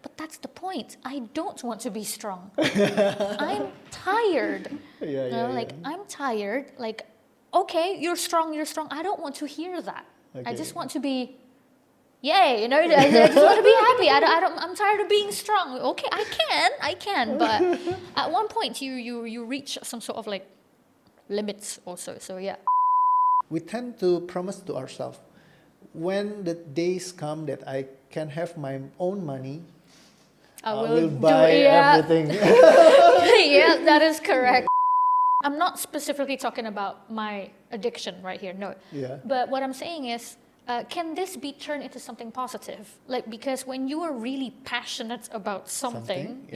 but that's the point. I don't want to be strong. I'm tired. I'm tired. Like, okay, you're strong. I don't want to hear that. I just want to be, yay, I just want to be happy. I'm tired of being strong. Okay, I can. But at one point, you reach some sort of like limits also. So yeah. We tend to promise to ourselves, when the days come that I can have my own money, I will buy everything. Yeah, that is correct. I'm not specifically talking about my addiction right here, no. Yeah. But what I'm saying is, can this be turned into something positive? Like, because when you are really passionate about something,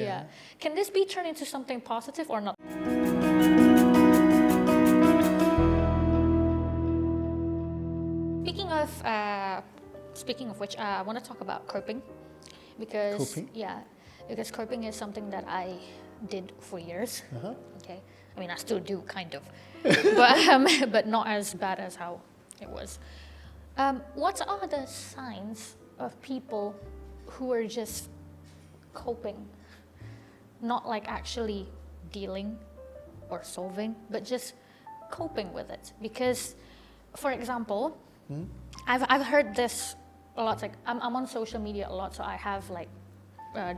can this be turned into something positive or not? Speaking of which, I want to talk about coping, because coping is something that I did for years. Okay, I mean I still do kind of, but not as bad as how it was. What are the signs of people who are just coping, not like actually dealing or solving, but just coping with it? Because, for example, I've heard this a lot. Like I'm on social media a lot, so I have like I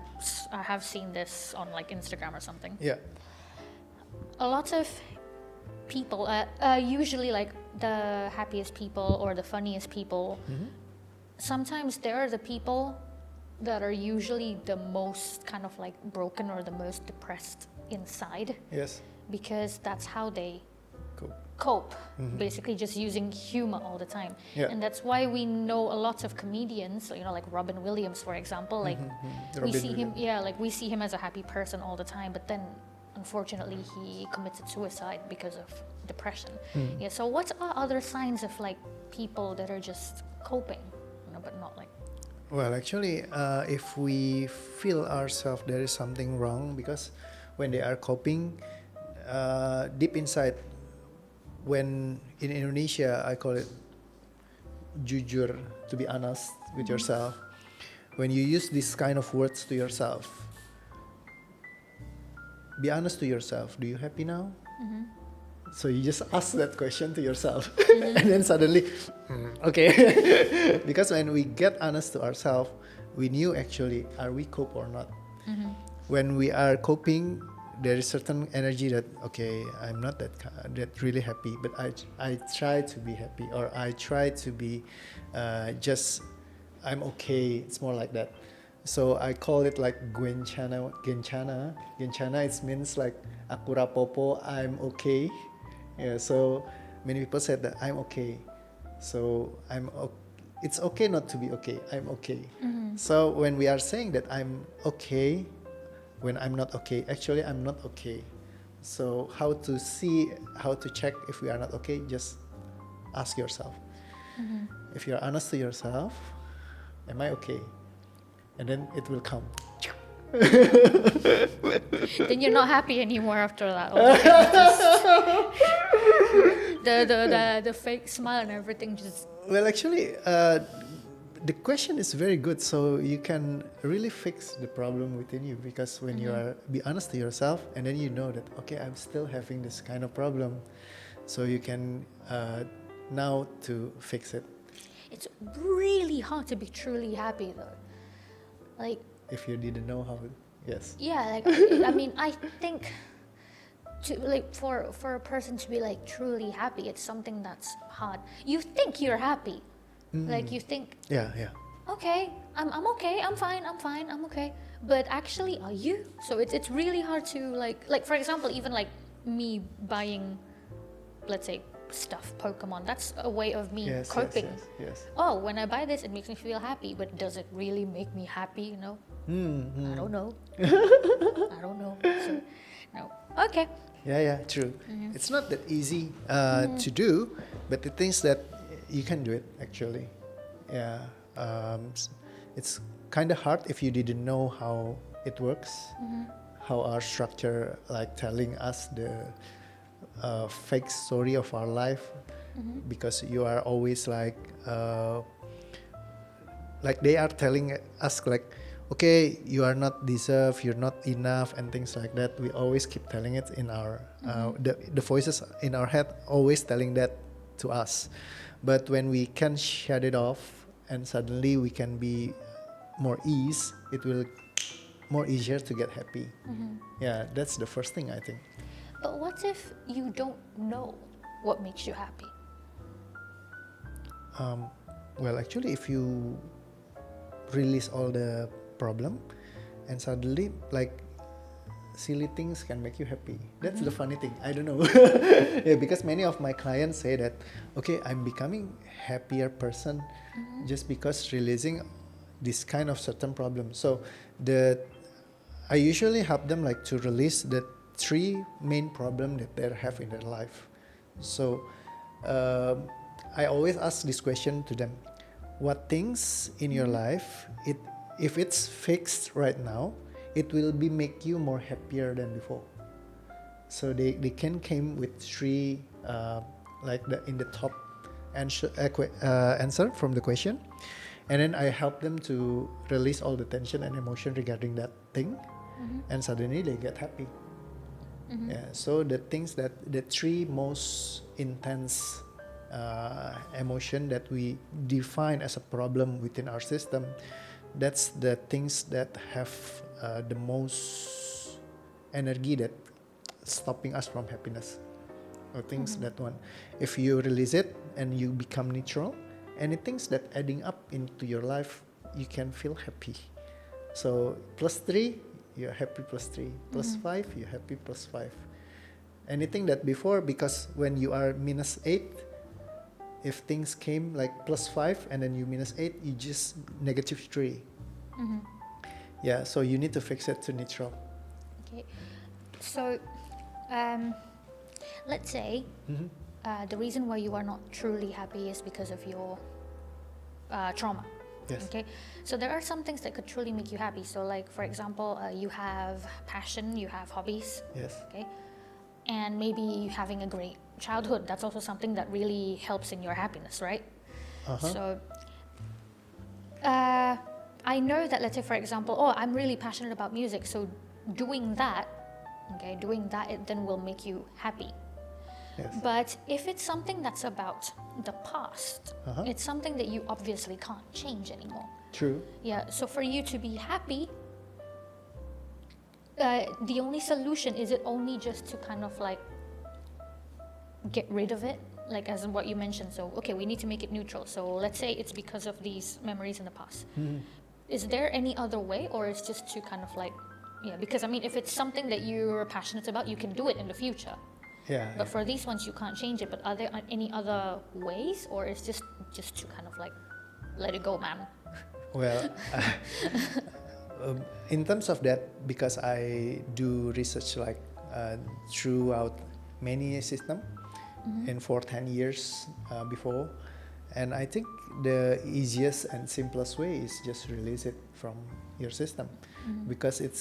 have seen this on like Instagram or something. Yeah. A lot of people, usually like the happiest people or the funniest people, sometimes they're the people that are usually the most kind of like broken or the most depressed inside. Yes. Because that's how they cope. Basically just using humor all the time. Yeah. And that's why we know a lot of comedians, like Robin Williams, for example, like we see him as a happy person all the time, but then unfortunately he committed suicide because of depression. Yeah. So what are other signs of like people that are just coping, but not like? Well, actually, if we feel ourselves there is something wrong, because when they are coping, deep inside, when in Indonesia I call it jujur, to be honest with yourself. When you use this kind of words to yourself, be honest to yourself. Do you happy now? So you just ask that question to yourself, and then suddenly, okay. Because when we get honest to ourselves, we knew actually, are we cope or not? When we are coping, there is certain energy that, okay, I'm not that really happy, but I try to be happy, or I try to be just, I'm okay. It's more like that. So I call it like Gencana. It means like aku rapopo, I'm okay. Yeah, so many people said that I'm okay. So it's okay not to be okay. I'm okay. So when we are saying that I'm okay, when I'm not okay, actually I'm not okay. So how to check if we are not okay? Just ask yourself. If you're honest to yourself, am I okay? And then it will come. Then you're not happy anymore after that. The fake smile and everything just. Well, actually, the question is very good. So you can really fix the problem within you, because when you are be honest to yourself, and then you know that, okay, I'm still having this kind of problem, so you can now to fix it. It's really hard to be truly happy though. Like, if you didn't know how, yes. Yeah, like I mean, I think for a person to be like truly happy, it's something that's hard. You think you're happy, like you think. Yeah. Okay, I'm okay. I'm fine. I'm okay. But actually, are you? So it's really hard to like for example, even like me buying, let's say, stuff, Pokemon, that's a way of me coping. Yes. Oh, when I buy this, it makes me feel happy, but does it really make me happy, I don't know. So, no. Okay. Yeah, true. It's not that easy to do, but the things that you can do it actually. Yeah. It's kind of hard if you didn't know how it works, how our structure like telling us the fake story of our life, because you are always like they are telling us like, okay, you are not deserve, you're not enough, and things like that. We always keep telling it in our the voices in our head always telling that to us. But when we can shut it off and suddenly we can be more ease, it will more easier to get happy. Yeah, that's the first thing I think. But what if you don't know what makes you happy? Well, actually, if you release all the problem and suddenly like silly things can make you happy. That's the funny thing. I don't know. Yeah, because many of my clients say that, okay, I'm becoming happier person just because releasing this kind of certain problem. So I usually help them like to release the 3 main problem that they have in their life. So I always ask this question to them: what things in your life, if it's fixed right now, it will be make you more happier than before. So they can came with 3 like in the top answer from the question, and then I help them to release all the tension and emotion regarding that thing, and suddenly they get happy. Yeah, so the things that the 3 most intense emotion that we define as a problem within our system, that's the things that have the most energy that stopping us from happiness, or things that one, if you release it and you become neutral, any things that adding up into your life, you can feel happy. So +3, you're happy +3, +5, you're happy +5. Anything that before, because when you are -8, if things came like +5 and then you -8, you just -3. Yeah, so you need to fix it to neutral. Okay, so let's say the reason why you are not truly happy is because of your trauma. Yes. Okay, so there are some things that could truly make you happy. So like, for example, you have passion, you have hobbies. Yes. Okay, and maybe having a great childhood, that's also something that really helps in your happiness, right? So I know that, let's say for example, I'm really passionate about music, so doing that, it then will make you happy. Yes. But if it's something that's about the past, it's something that you obviously can't change anymore. True. Yeah, so for you to be happy, the only solution, is it only just to kind of like get rid of it, like as in what you mentioned? So okay, we need to make it neutral. So let's say it's because of these memories in the past. Is there any other way, or it's just to kind of like, because I mean, if it's something that you're passionate about, you can do it in the future. Yeah. But for these ones, you can't change it. But are there any other ways, or it's just to kind of like let it go, man? Well, in terms of that, because I do research like throughout many systems and for 10 years before, and I think the easiest and simplest way is just release it from your system, because it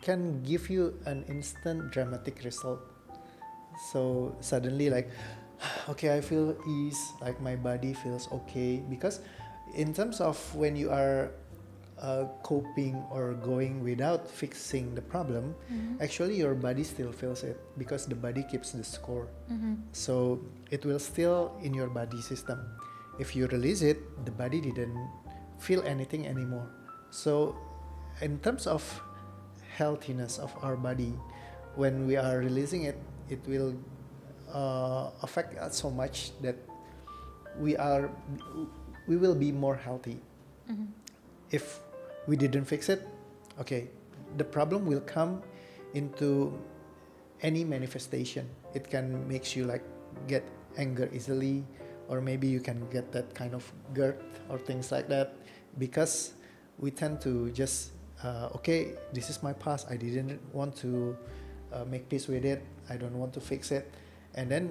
can give you an instant dramatic result. So suddenly like, okay, I feel ease, like my body feels okay, because in terms of when you are coping or going without fixing the problem, actually your body still feels it, because the body keeps the score. So it will still in your body system. If you release it, the body didn't feel anything anymore. So in terms of healthiness of our body, when we are releasing it, it will affect us so much that we will be more healthy. If we didn't fix it, okay, the problem will come into any manifestation. It can make you like get anger easily, or maybe you can get that kind of GERD or things like that, because we tend to just okay, this is my past, I didn't want to make peace with it, I don't want to fix it, and then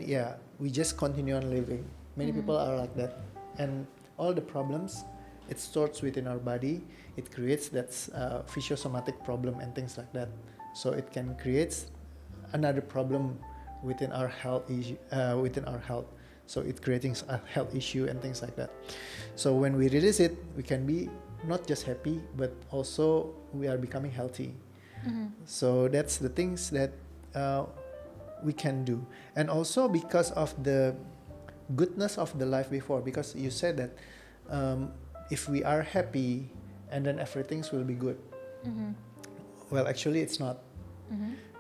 we just continue on living. Many people are like that, and all the problems, it starts within our body. It creates that physiosomatic problem and things like that. So it can create another problem within our health. So it creating a health issue and things like that. So when we release it, we can be not just happy, but also we are becoming healthy. So that's the things that we can do. And also because of the goodness of the life before, because you said that if we are happy and then everything will be good. Well, actually it's not.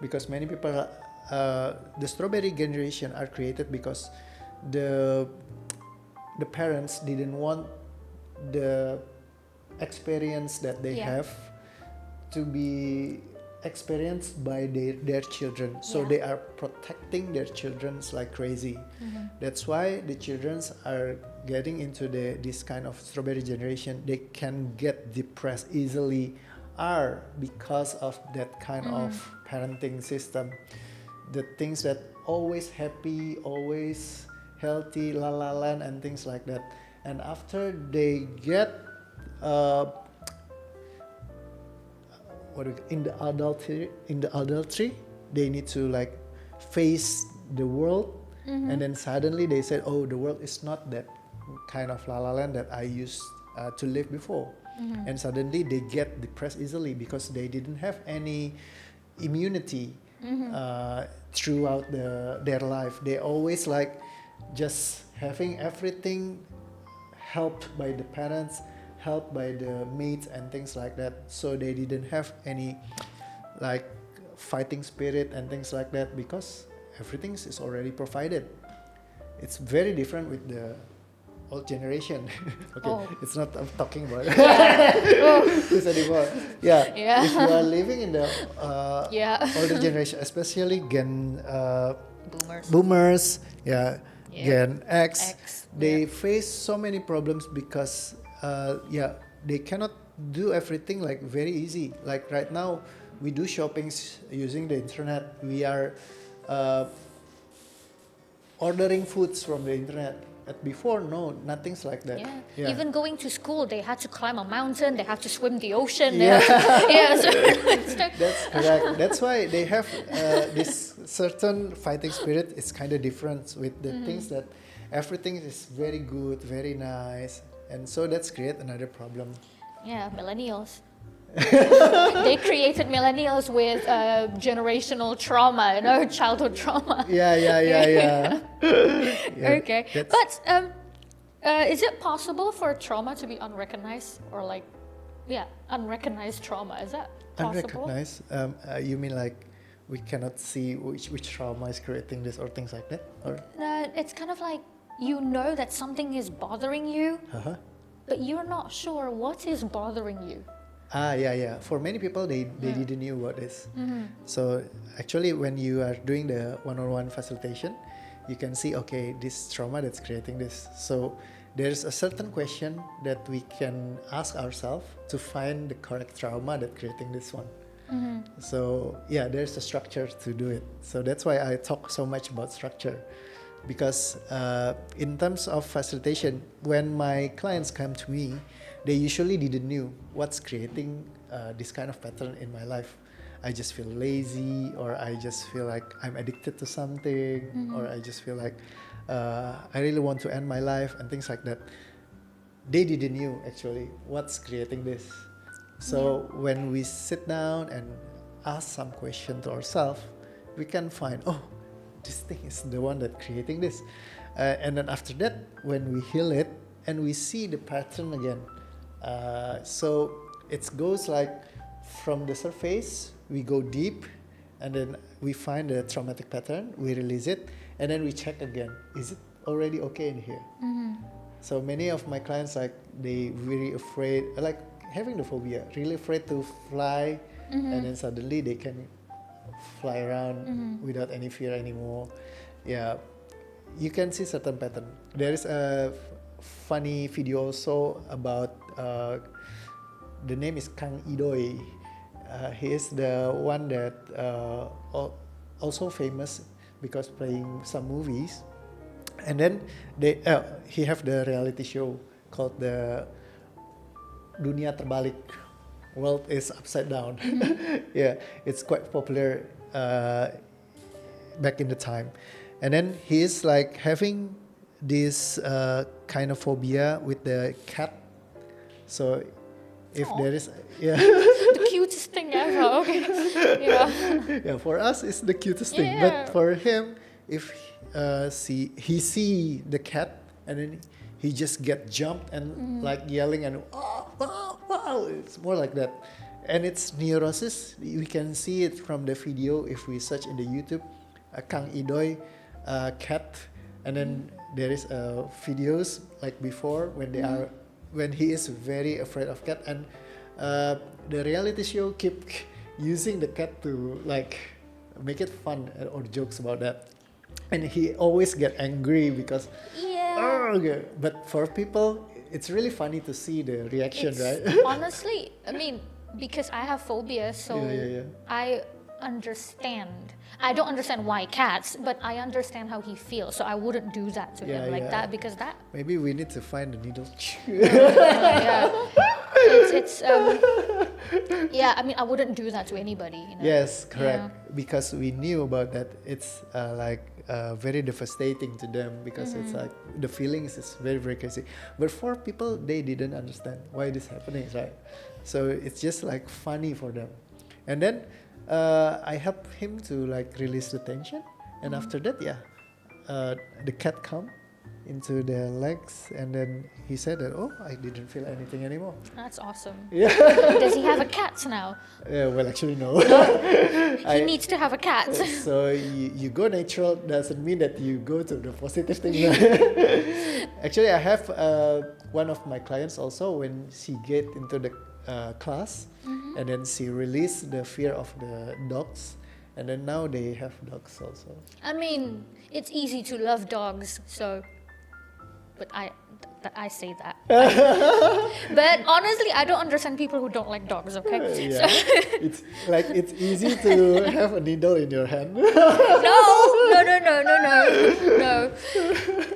Because many people, the strawberry generation are created because the parents didn't want the experience that they have to be experienced by their children. So they are protecting their children like crazy. That's why the children are getting into this kind of strawberry generation. They can get depressed easily are because of that kind of parenting system. The things that always happy, always healthy, la la land and things like that. And after they get in the adultery, they need to like face the world, and then suddenly they said, oh, the world is not that kind of la la land that I used to live before. And suddenly they get depressed easily because they didn't have any immunity throughout their life. They always like just having everything helped by the parents, helped by the mates and things like that. So they didn't have any like fighting spirit and things like that because everything is already provided. It's very different with the old generation. It's not I'm talking about this anymore. If you are living in the older generation, especially Gen boomers, Gen X, they face so many problems because they cannot do everything like very easy. Like right now, we do shoppings using the internet. We are ordering foods from the internet. Before, no, nothing's like that. Even going to school, they had to climb a mountain, they had to swim the ocean. So that's correct. That's why they have this certain fighting spirit. It's kind of different with the things that everything is very good, very nice, and so that's create another problem. Millennials. They created millennials with generational trauma, childhood trauma. Okay, but is it possible for trauma to be unrecognized or like, unrecognized trauma? Is that possible? Unrecognized? You mean like we cannot see which trauma is creating this or things like that? Or it's kind of like you know that something is bothering you, but you're not sure what is bothering you. For many people, they didn't know what is. So actually, when you are doing the one-on-one facilitation, you can see, okay, this trauma that's creating this. So there's a certain question that we can ask ourselves to find the correct trauma that's creating this one. So there's a structure to do it. So that's why I talk so much about structure. Because in terms of facilitation, when my clients come to me, they usually didn't know what's creating this kind of pattern in my life. I just feel lazy, or I just feel like I'm addicted to something, or I just feel like I really want to end my life and things like that. They didn't know actually what's creating this. So when we sit down and ask some question to ourselves, we can find, this thing is the one that's creating this. And then after that, when we heal it and we see the pattern again, so it goes like from the surface, we go deep, and then we find the traumatic pattern, we release it, and then we check again, is it already okay in here? So many of my clients, like, they really afraid, like having the phobia, really afraid to fly, and then suddenly they can fly around without any fear anymore. You can see certain pattern. There is a funny video also about the name is Kang Idoi. He is the one that also famous because playing some movies, and then he have the reality show called the Dunia Terbalik, World is Upside Down. It's quite popular back in the time. And then he is like having this kind of phobia with the cat. So if Aw. there is, yeah. The cutest thing ever. Okay. Yeah. Yeah, for us it's the cutest thing, Yeah. but for him, if he see the cat and then he just get jumped and like yelling and wow, it's more like that, and it's neurosis. We can see it from the video if we search in the YouTube, Kang Idoy cat, and then there is videos like before when they are when he is very afraid of cat, and the reality show keep using the cat to like make it fun or jokes about that, and he always get angry because okay. But for people it's really funny to see the reaction, right? Honestly, I mean, because I have phobia, so I understand. I don't understand why cats, but I understand how he feels, so I wouldn't do that to him like that, because that maybe we need to find the needle. yeah. It's yeah, I mean, I wouldn't do that to anybody, you know? Yes, correct. Because we knew about that. It's like very devastating to them, because it's like the feelings is very, very crazy. But for people, they didn't understand why this happening, right? So it's just like funny for them. And then I help him to like release the tension, and after that, the cat come into their legs, and then he said that, oh, I didn't feel anything anymore. That's awesome. Yeah. Does he have a cat now? Well, actually, no. He needs to have a cat. So you go natural doesn't mean that you go to the positive thing. Actually, I have one of my clients also, when she get into the class, and then she released the fear of the dogs, and then now they have dogs also. I mean, it's easy to love dogs, so, but I say that. But honestly, I don't understand people who don't like dogs, okay? Yeah. It's like it's easy to have a needle in your hand. No.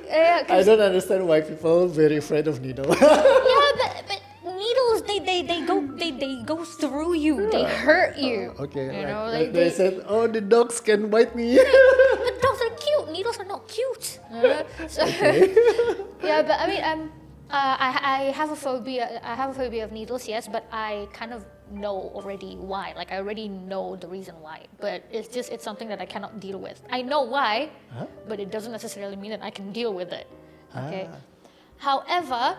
Yeah, I don't understand why people are very afraid of needles. but needles, they go through you. They hurt you. Okay, you know, like they said, oh, the dogs can bite me. But dogs are cute. Needles are not cute. So, yeah, but I mean, I have a phobia. I have a phobia of needles, yes, but I kind of know already why. Like, I already know the reason why. But it's something that I cannot deal with. I know why, but it doesn't necessarily mean that I can deal with it. Okay. However,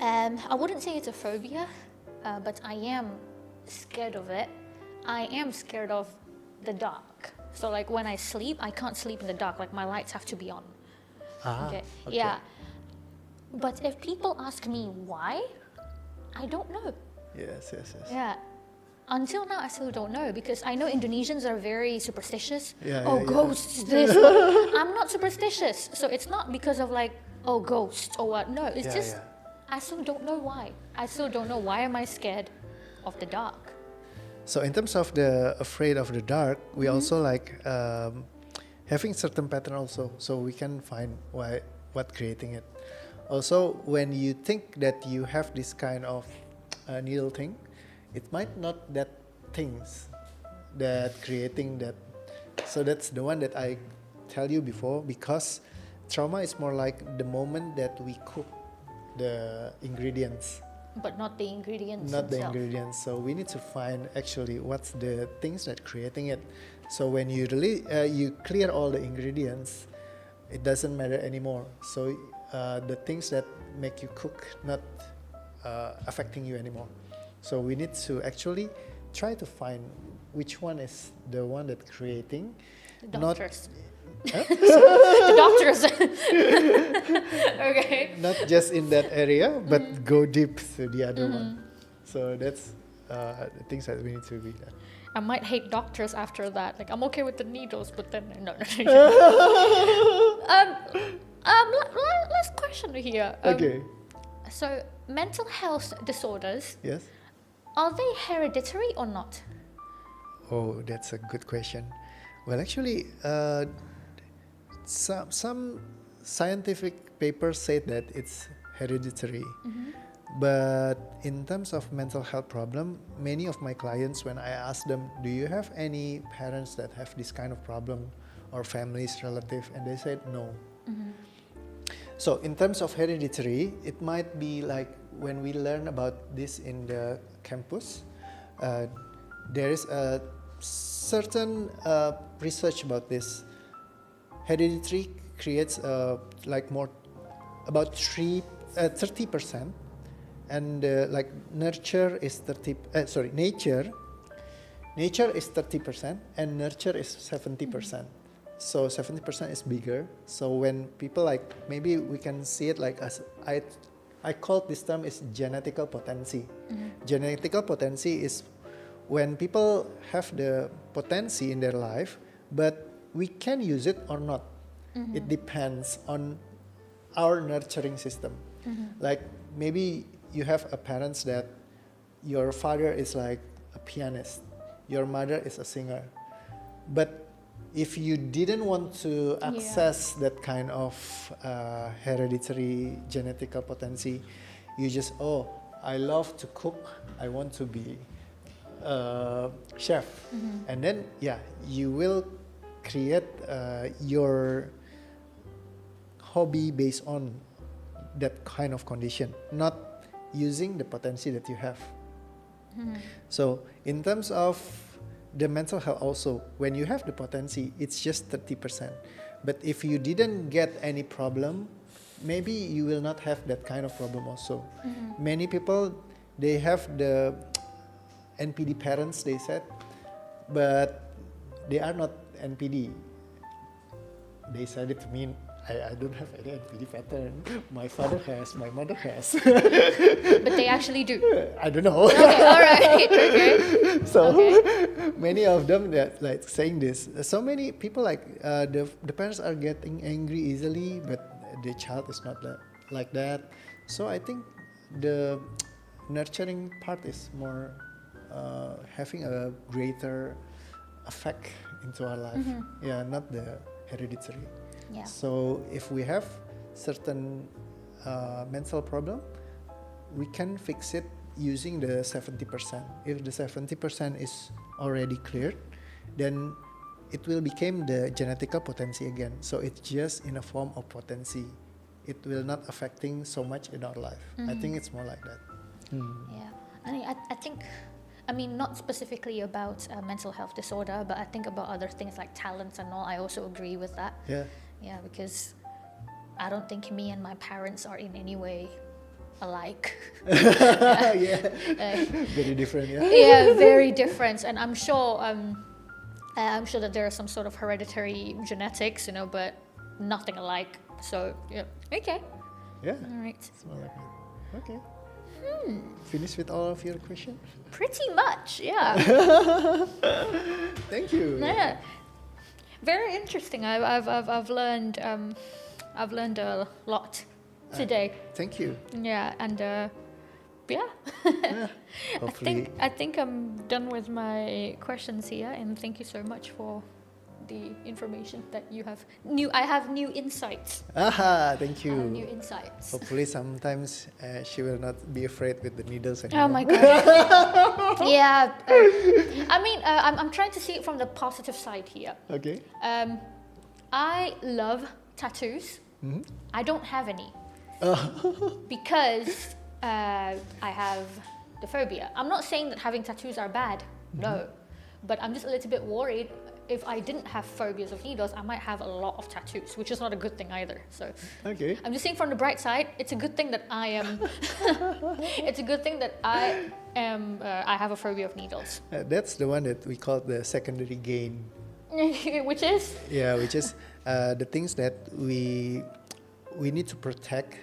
I wouldn't say it's a phobia, but I am scared of it. I am scared of the dark. So like when I sleep, I can't sleep in the dark. Like my lights have to be on. Okay. Yeah. But if people ask me why, I don't know. Yes. Yeah. Until now, I still don't know, because I know Indonesians are very superstitious. Ghosts, this. I'm not superstitious. So it's not because of like, oh, ghosts or what. No, it's just, I still don't know why. I still don't know why am I scared of the dark. So in terms of the afraid of the dark, we also like having certain pattern also, so we can find what creating it. Also, when you think that you have this kind of needle thing, it might not that things that creating that. So that's the one that I tell you before, because trauma is more like the moment that we cook the ingredients. But not the ingredients Not themselves. the ingredients. So we need to find actually what's the things that creating it. So when you really you clear all the ingredients, it doesn't matter anymore. So the things that make you cook not affecting you anymore. So we need to actually try to find which one is the one that creating. The doctors. Huh? The doctors. Okay. Not just in that area, but go deep to the other one. So that's the things that we need to be done. I might hate doctors after that. Like, I'm okay with the needles, but then no. Last question here. Okay. So, mental health disorders, Yes. are they hereditary or not? Oh, that's a good question. Well, actually, some scientific papers say that it's hereditary. But in terms of mental health problem, many of my clients, when I ask them, do you have any parents that have this kind of problem, or families, relative, and they said no. So in terms of hereditary, it might be like when we learn about this in the campus, there is a certain research about this. Hereditary creates like more about 30%, and like nurture is nature is 30% and nurture is 70%. So 70% is bigger. So when people like, maybe we can see it like as I call this term is genetical potency. Genetical potency is when people have the potency in their life, but we can use it or not. It depends on our nurturing system. Like maybe you have a parents that your father is like a pianist, your mother is a singer, but if you didn't want to access that kind of hereditary genetical potency, you just, I love to cook, I want to be a chef. And then, you will create your hobby based on that kind of condition, not using the potency that you have. So in terms of the mental health also, when you have the potency, it's just 30%. But if you didn't get any problem, maybe you will not have that kind of problem also. Many people, they have the NPD parents, they said, but they are not NPD. They said it to me, I don't have any NPD pattern. My father has, my mother has. But they actually do. I don't know. Okay, all right. Okay. So many of them that like saying this. So many people like the parents are getting angry easily, but the child is not like that. So I think the nurturing part is more having a greater effect into our life. Not the hereditary. So if we have certain mental problem, we can fix it using the 70%. If the 70% is already cleared, then it will become the genetical potency again. So it's just in a form of potency. It will not affecting so much in our life. I think it's more like that. Yeah, I think, not specifically about mental health disorder, but I think about other things like talents and all. I also agree with that. Yeah, because I don't think me and my parents are in any way alike. Very different. Very different. And I'm sure that there are some sort of hereditary genetics, but nothing alike. So okay. Yeah. All right. It's more like that. Okay. Finish with all of your questions? Pretty much, yeah. Thank you. Yeah. Very interesting. I've learned a lot today. Thank you. Yeah, and hopefully. I think I'm done with my questions here, and thank you so much for the information that you have. I have new insights. Thank you. I have new insights. Hopefully sometimes she will not be afraid with the needles anymore. Oh my god. Yeah. I'm trying to see it from the positive side here. Okay. I love tattoos. I don't have any. Because I have the phobia. I'm not saying that having tattoos are bad. No. But I'm just a little bit worried. If I didn't have phobias of needles, I might have a lot of tattoos, which is not a good thing either. So, okay. I'm just saying from the bright side, it's a good thing that I am. It's a good thing that I am. I have a phobia of needles. That's the one that we call the secondary gain. Which is? Yeah, which is the things that we need to protect.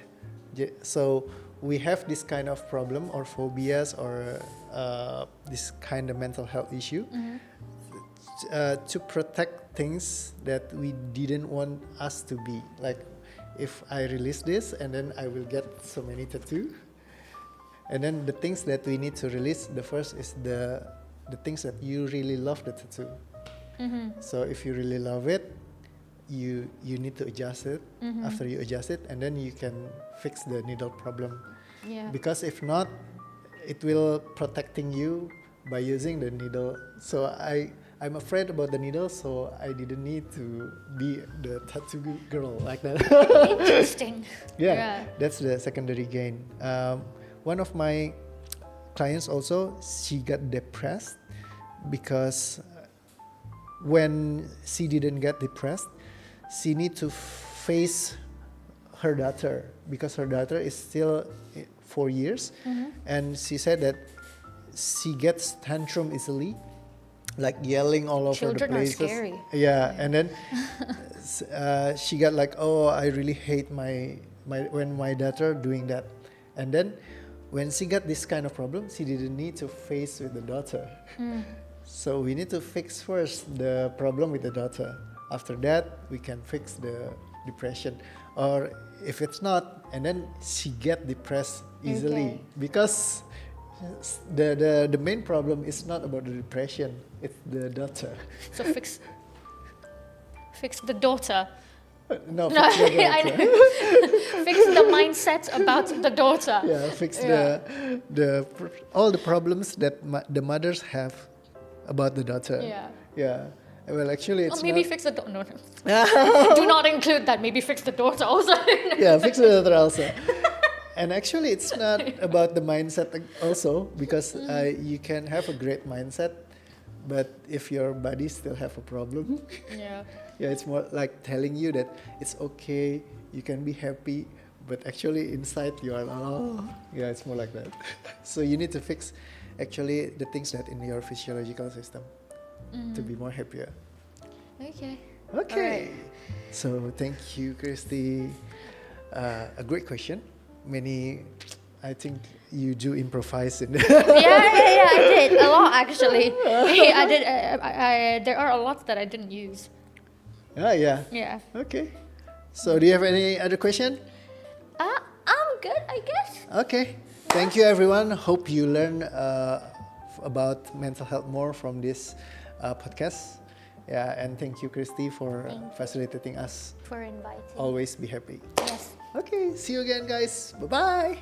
So we have this kind of problem or phobias or this kind of mental health issue. To protect things that we didn't want us to be. Like if I release this and then I will get so many tattoos. And then the things that we need to release, the first is the things that you really love the tattoo. So if you really love it, you need to adjust it. After you adjust it, and then you can fix the needle problem. Because if not, it will protecting you by using the needle. So I'm afraid about the needle, so I didn't need to be the tattoo girl like that. Interesting. Yeah, that's the secondary gain. one of my clients also, she got depressed because when she didn't get depressed, she need to face her daughter because her daughter is still 4 years, and she said that she gets tantrum easily, like yelling all over Children the places. are scary. Yeah, and then she got like, oh, I really hate my when my daughter doing that, and then when she got this kind of problem, she didn't need to face with the daughter. So we need to fix first the problem with the daughter. After that, we can fix the depression. Or if it's not, and then she get depressed easily because the main problem is not about the depression, it's the daughter. So fix the daughter. No, fix the daughter. I know. Fix the mindset about the daughter. Yeah, fix all the problems that the mothers have about the daughter. Yeah. Well, actually, it's maybe not... fix the daughter. No. Do not include that. Maybe fix the daughter also. Yeah, fix the daughter also. And actually, it's not about the mindset also, because you can have a great mindset, but if your body still have a problem, yeah, it's more like telling you that it's okay, you can be happy, but actually inside you are yeah, it's more like that. So you need to fix actually the things that in your physiological system to be more happier. Okay. Right. So thank you, Christie. A great question. I think you do improvise in yeah, I did a lot actually. I did. There are a lot that I didn't use. Yeah. Okay. So do you have any other question? I'm good, I guess. Okay. Thank you, everyone. Hope you learn about mental health more from this podcast. Yeah, and thank you, Christie, for facilitating us. For inviting. Always be happy. Yes. Okay, see you again, guys. Bye-bye.